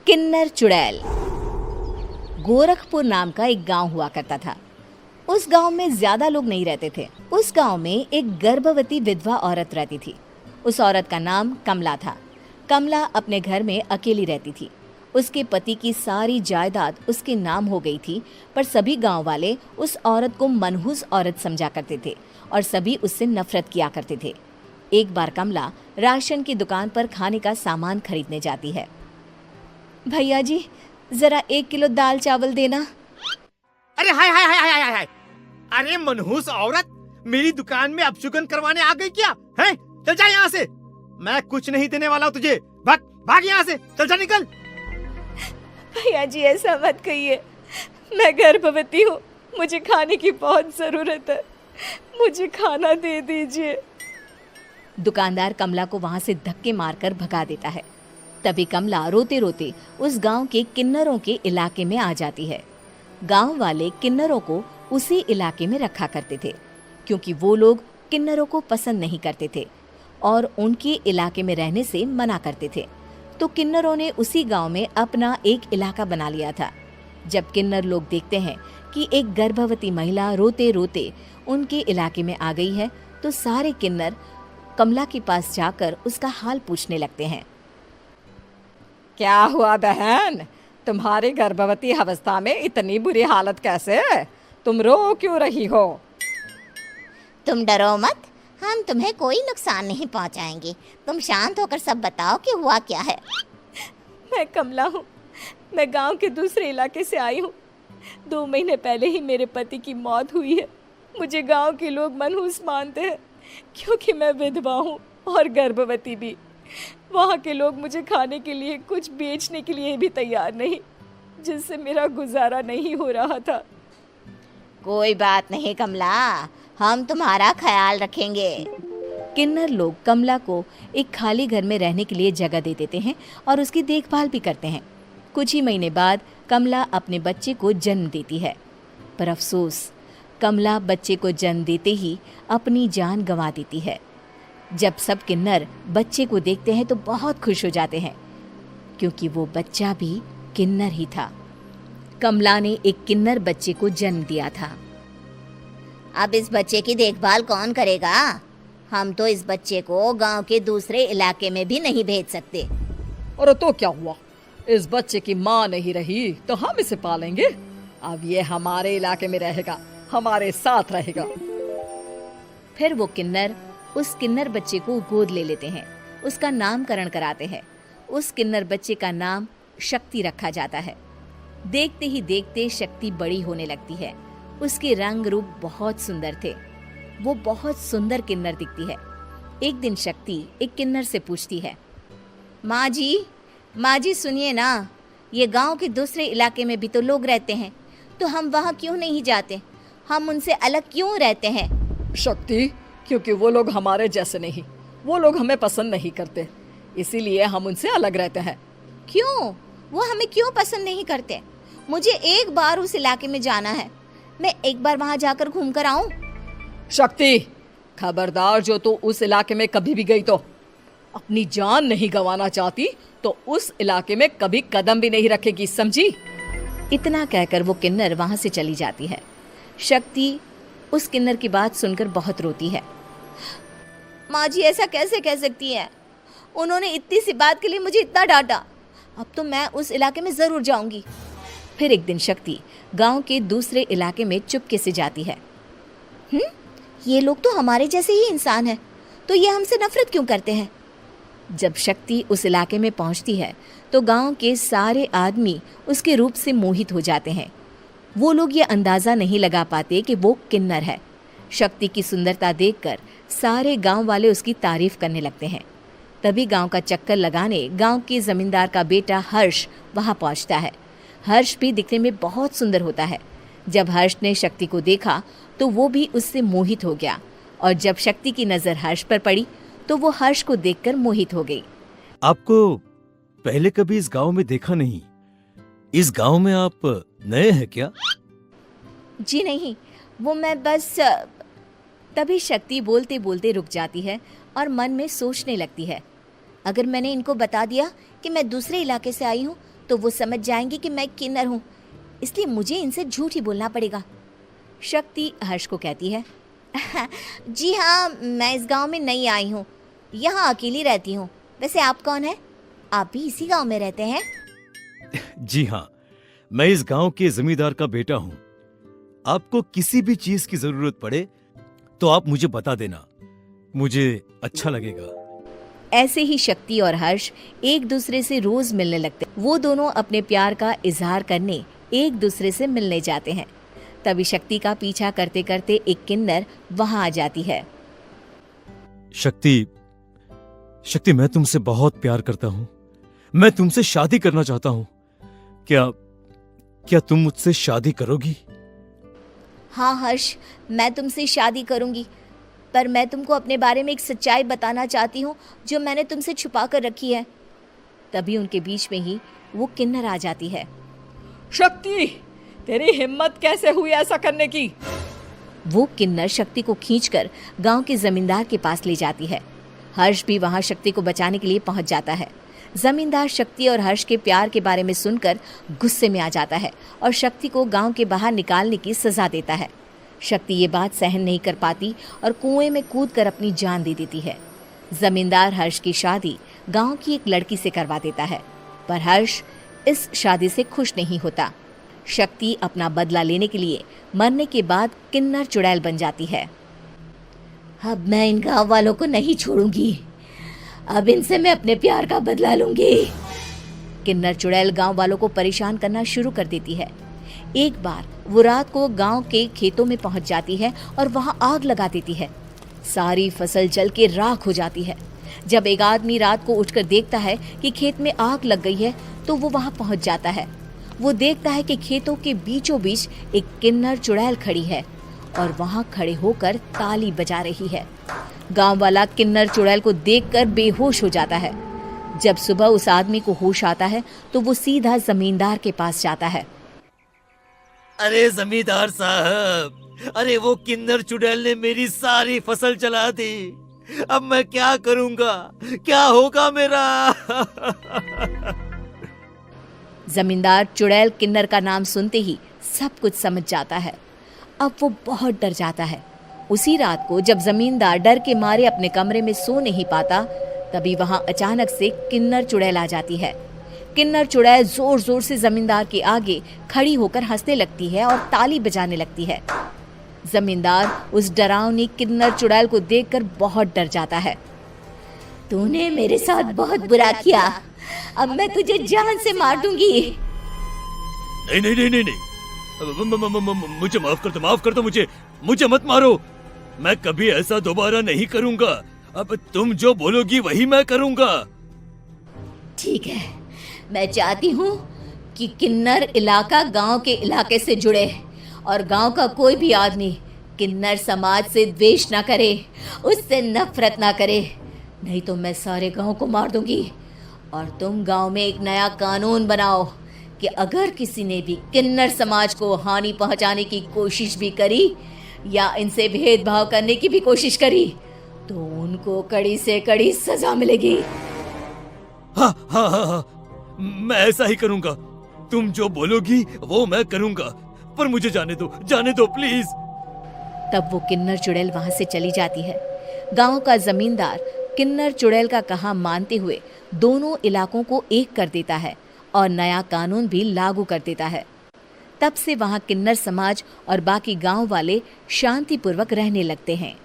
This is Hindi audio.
किन्नर चुड़ैल। गोरखपुर नाम का एक गांव हुआ करता था। उस गांव में ज्यादा लोग नहीं रहते थे। उस गांव में एक गर्भवती विधवा औरत रहती थी। उस औरत का नाम कमला था। कमला अपने घर में अकेली रहती थी। उसके पति की सारी जायदाद उसके नाम हो गई थी, पर सभी गांव वाले उस औरत को मनहूस औरत समझा करते थे और सभी उससे नफरत किया करते थे। एक बार कमला राशन की दुकान पर खाने का सामान खरीदने जाती है। भैया जी, जरा 1 किलो दाल चावल देना। अरे हाय हाय हाय हाय हाय हाय! अरे मनहूस औरत, मेरी दुकान में अपशुगन करवाने आ गई क्या? हैं? चल जा यहाँ से। मैं कुछ नहीं देने वाला हूँ तुझे। भाग भाग यहाँ से, चल जा, निकल। भैया जी, ऐसा मत कहिए। मैं गर्भवती हूँ, मुझे खाने की बहुत जरूरत है। मुझे खाना दे दीजिए। दुकानदार कमला को वहां से धक्के मारकर भगा देता है। तभी कमला रोते रोते उस गांव के किन्नरों के इलाके में आ जाती है। गांव वाले किन्नरों को उसी इलाके में रखा करते थे, क्योंकि वो लोग किन्नरों को पसंद नहीं करते थे और उनके इलाके में रहने से मना करते थे। तो किन्नरों ने उसी गांव में अपना एक इलाका बना लिया था। जब किन्नर लोग देखते हैं कि एक गर्भवती महिला रोते रोते उनके इलाके में आ गई है, तो सारे किन्नर कमला के पास जाकर उसका हाल पूछने लगते हैं। क्या हुआ बहन, तुम्हारी गर्भवती अवस्था में इतनी बुरी हालत कैसे है? तुम रो क्यों रही हो? तुम डरो मत, हम तुम्हें कोई नुकसान नहीं पहुंचाएंगे। तुम शांत होकर सब बताओ कि हुआ क्या है। मैं कमला हूँ। मैं गांव के दूसरे इलाके से आई हूँ। 2 महीने पहले ही मेरे पति की मौत हुई है। मुझे गांव के लोग मनहूस मानते हैं, क्योंकि मैं विधवा हूँ और गर्भवती भी। वहाँ के लोग मुझे खाने के लिए कुछ बेचने के लिए भी तैयार नहीं, जिससे मेरा गुजारा नहीं हो रहा था। कोई बात नहीं कमला, हम तुम्हारा ख्याल रखेंगे। किन्नर लोग कमला को एक खाली घर में रहने के लिए जगह दे देते हैं और उसकी देखभाल भी करते हैं। कुछ ही महीने बाद कमला अपने बच्चे को जन्म देती है, पर अफसोस, कमला बच्चे को जन्म देते ही अपनी जान गंवा देती है। जब सब किन्नर बच्चे को देखते हैं तो बहुत खुश हो जाते हैं, क्योंकि वो बच्चा भी किन्नर ही था। कमला ने एक किन्नर बच्चे को जन्म दिया था। अब इस बच्चे की देखभाल कौन करेगा? हम तो इस बच्चे को गांव के दूसरे इलाके में भी नहीं भेज सकते। और तो क्या हुआ, इस बच्चे की माँ नहीं रही तो हम इसे पालेंगे। अब ये हमारे इलाके में रहेगा, हमारे साथ रहेगा। फिर वो किन्नर उस किन्नर बच्चे को गोद ले लेते हैं, उसका नामकरण कराते हैं। उस किन्नर बच्चे का नाम शक्ति रखा जाता है। देखते ही देखते शक्ति बड़ी होने लगती है। उसके रंग रूप बहुत सुंदर थे। वो बहुत सुंदर किन्नर दिखती है। एक दिन शक्ति एक किन्नर से पूछती है, माँ जी सुनिए ना, ये गांव के दूसरे इलाके में भी तो लोग रहते हैं, तो हम वहाँ क्यों नहीं जाते? हम उनसे अलग क्यों रहते हैं? शक्ति, क्योंकि वो लोग हमारे जैसे नहीं, वो लोग हमें पसंद नहीं करते, इसीलिए हम उनसे अलग रहते हैं। क्यों? वो हमें क्यों पसंद नहीं करते? मुझे एक बार उस इलाके में जाना है। मैं एक बार वहाँ जाकर घूम कर आऊं। शक्ति, खबरदार, जो तू उस इलाके में कभी भी गई तो अपनी जान नहीं गंवाना चाहती तो उस इलाके में कभी कदम भी नहीं रखेगी, समझी? इतना कहकर वो किन्नर वहाँ से चली जाती है। शक्ति उस किन्नर की बात सुनकर बहुत रोती है। माँ जी, ऐसा कैसे कह सकती हैं? उन्होंने इतनी सी बात के लिए मुझे इतना डांटा। अब तो मैं उस इलाके में जरूर जाऊंगी। फिर एक दिन शक्ति गांव के दूसरे इलाके में चुपके से जाती है। ये लोग तो हमारे जैसे ही इंसान हैं, तो ये हमसे नफरत क्यों करते हैं? जब शक्ति उस इलाके में पहुंचती है तो गांव के सारे आदमी उसके रूप से मोहित हो जाते हैं। वो लोग ये अंदाजा नहीं लगा पाते कि वो किन्नर है। शक्ति की सुंदरता देखकर सारे गांव वाले उसकी तारीफ करने लगते हैं। तभी गांव का चक्कर लगाने गांव के जमींदार का बेटा हर्ष वहां पहुंचता है। हर्ष भी दिखने में बहुत सुंदर होता है। जब हर्ष ने शक्ति को देखा तो वो भी उससे मोहित हो गया, और जब शक्ति की नजर हर्ष पर पड़ी तो वो हर्ष को देखकर मोहित हो गई। आपको पहले कभी इस गांव में देखा नहीं। इस गांव में आप नए हैं क्या? जी नहीं, वो मैं बस। तभी शक्ति बोलते बोलते रुक जाती है और मन में सोचने लगती है, अगर मैंने इनको बता दिया कि मैं दूसरे इलाके से आई हूँ तो वो समझ जाएंगे कि मैं किन्नर हूँ, इसलिए मुझे इनसे झूठ ही बोलना पड़ेगा। शक्ति हर्ष को कहती है, जी हाँ, मैं इस गांव में नई आई हूँ, यहाँ अकेली रहती हूँ। वैसे आप कौन है? आप भी इसी गांव में रहते हैं? जी हाँ, मैं इस गांव के जमींदार का बेटा हूँ। आपको किसी भी चीज की जरूरत पड़े तो आप मुझे बता देना, मुझे अच्छा लगेगा। ऐसे ही शक्ति और हर्ष एक दूसरे से रोज मिलने लगते। वो दोनों अपने प्यार का इजहार करने एक दूसरे से मिलने जाते हैं। तभी शक्ति का पीछा करते करते एक किन्नर वहां आ जाती है। शक्ति, शक्ति, मैं तुमसे बहुत प्यार करता हूँ। मैं तुमसे शादी करना चाहता हूँ। क्या तुम मुझसे शादी करोगी? हाँ हर्ष, मैं तुमसे शादी करूंगी, पर मैं तुमको अपने बारे में एक सच्चाई बताना चाहती हूँ जो मैंने तुमसे छुपा कर रखी है। तभी उनके बीच में ही वो किन्नर आ जाती है। शक्ति, तेरी हिम्मत कैसे हुई ऐसा करने की? वो किन्नर शक्ति को खींचकर गांव के जमींदार के पास ले जाती है। हर्ष भी वहां शक्ति को बचाने के लिए पहुंच जाता है। जमींदार शक्ति और हर्ष के प्यार के बारे में सुनकर गुस्से में आ जाता है और शक्ति को गांव के बाहर निकालने की सजा देता है। शक्ति ये बात सहन नहीं कर पाती और कुएं में कूदकर अपनी जान दे देती है। जमींदार हर्ष की शादी गांव की एक लड़की से करवा देता है, पर हर्ष इस शादी से खुश नहीं होता। शक्ति अपना बदला लेने के लिए मरने के बाद किन्नर चुड़ैल बन जाती है। अब मैं इन गांव वालों को नहीं छोड़ूंगी, अब इनसे मैं अपने प्यार का बदला लूंगी। किन्नर चुड़ैल गांव वालों को परेशान करना शुरू कर देती है। एक बार वो रात को गांव के खेतों में पहुंच जाती है और वहां आग लगा देती है। सारी फसल जल के राख हो जाती है। जब एक आदमी रात को उठकर देखता है कि खेत में आग लग गई है तो वो वहां पहुंच जाता है। वो देखता है कि खेतों के बीचों बीच एक किन्नर चुड़ैल खड़ी है और वहां खड़े होकर ताली बजा रही है। गांव वाला किन्नर चुड़ैल को देखकर बेहोश हो जाता है। जब सुबह उस आदमी को होश आता है तो वो सीधा जमींदार के पास जाता है। अरे जमींदार साहब, अरे वो किन्नर चुड़ैल ने मेरी सारी फसल जला दी। अब मैं क्या करूंगा? क्या होगा मेरा? जमींदार चुड़ैल किन्नर का नाम सुनते ही सब कुछ समझ जाता है। अब वो बहुत डर जाता है। उसी रात को जब जमींदार डर के मारे अपने कमरे में सो नहीं पाता, तभी वहां अचानक से किन्नर चुड़ैल आ जाती है। किन्नर चुड़ैल जोर जोर से जमींदार के आगे खड़ी होकर हंसने लगती है और ताली बजाने लगती है। जमींदार उस डरावनी किन्नर चुड़ैल को देखकर बहुत डर जाता है। तूने मेरे साथ बहुत बुरा किया, अब मैं तुझे जान से मार दूंगी। नहीं नहीं नहीं नहीं नहीं, मुझे माफ कर दो, मुझे मत मारो। मैं कभी ऐसा दोबारा नहीं करूंगा। अब तुम जो बोलोगी वही मैं करूंगा। ठीक है, मैं चाहती हूँ कि किन्नर इलाका गांव के इलाके से जुड़े और गांव का कोई भी आदमी किन्नर समाज से द्वेष ना करे, उससे नफरत ना करे, नहीं तो मैं सारे गांव को मार दूंगी। और तुम गांव में एक नया कानून बनाओ कि अगर किसी ने भी किन्नर समाज को हानि पहुंचाने की कोशिश भी करी या इनसे भेदभाव करने की भी कोशिश करी तो उनको कड़ी से कड़ी सजा मिलेगी। हाँ हाँ हाँ हाँ, मैं ऐसा ही करूंगा। तुम जो बोलोगी वो मैं करूंगा, पर मुझे जाने दो प्लीज। तब वो किन्नर चुड़ैल वहां से चली जाती है। गांव का जमींदार किन्नर चुड़ैल का कहा मानते हुए दोनों इलाकों को एक कर देता है और नया कानून भी लागू कर देता है। तब से वहां किन्नर समाज और बाकी गांव वाले शांतिपूर्वक रहने लगते हैं।